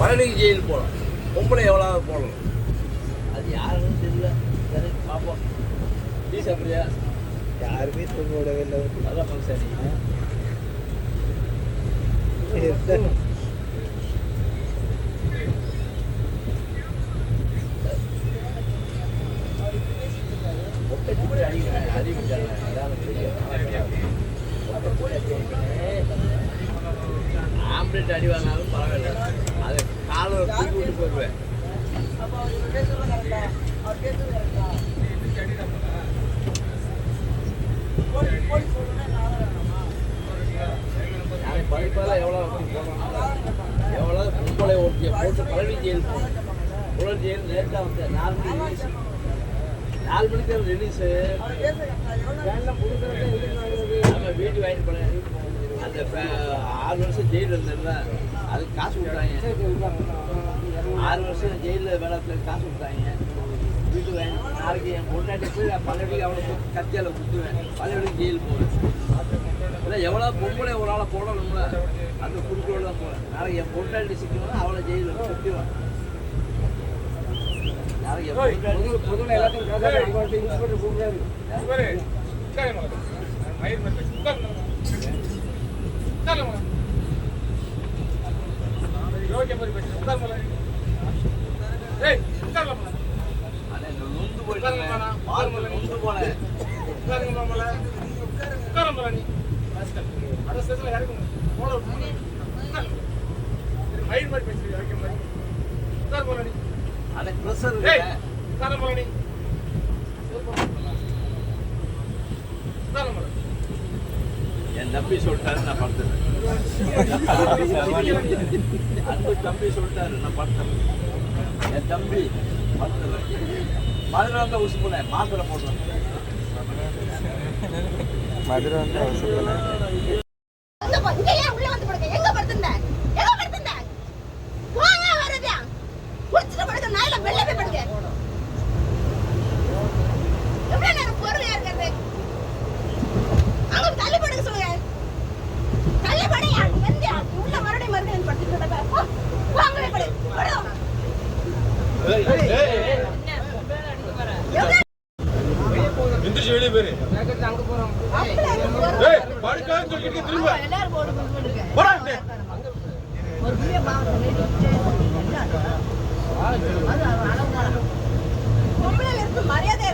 பழனிக்கு ஜெயில் போகலாம். பொம்பளை எவ்வளோ போடலாம்? அது யாருன்னு தெரியல. சரி பார்ப்போம். டீ சாப்பிட்றியா? யாருமே தூங்க விடவே இல்லை. அதான் ஃபங்க்ஷன். ஆம்பளேட் அடி வாங்கினாலும் பரவாயில்ல. அதை காலை தூக்கி விட்டு போயிடுவேன். படிப்பால எவ்வளோ எவ்வளோ பொம்பளை ஓகே போட்டு பழனி ஜெயில் போகணும். புலன் ஜெயில் லேட்டாக வந்து 4 மணிக்கு ரிலீஸு. நம்ம வீட்டு வாங்கிட்டு போனேன். அந்த 6 வருஷம் ஜெயில் இருந்ததுல அதுக்கு காசு கொடுத்தாங்க. 6 வருஷம் ஜெயிலில் வேலை காசு கொடுத்தாங்க. வீட்டு வாங்கி நாளைக்கு என் பொண்டாட்டி போய் பல்லடிக்கு அவளை கத்தியால் குத்துவேன். பல்லடிக்கு ஜெயில் போவேன். இல்லை எவ்வளோ பொம்பளை ஒரு ஆளை போடணும்ல அந்த குறுக்கோடு தான் போவேன். நாளைக்கு என் பொண்டாட்டி சிக்கணும் அவளை ஜெயிலில் சுற்றுவேன். நாளைக்கு பொதுவில் எல்லாத்தையும் என் தம்பி சொல்லிட்டாரு நான் படுத்துறேன். அந்த தம்பி சொல்லிட்டாரு நான் படுத்துறேன். என் தம்பி படுத்துறேன். மதுரை வந்தால் உசு போனேன். மாத்திரை போடுறேன். மதுரை வந்தால் உசு போனேன். வெளியே பேரு அங்க போறோம். ஒரு புதிய பாவத்தை மரியாதை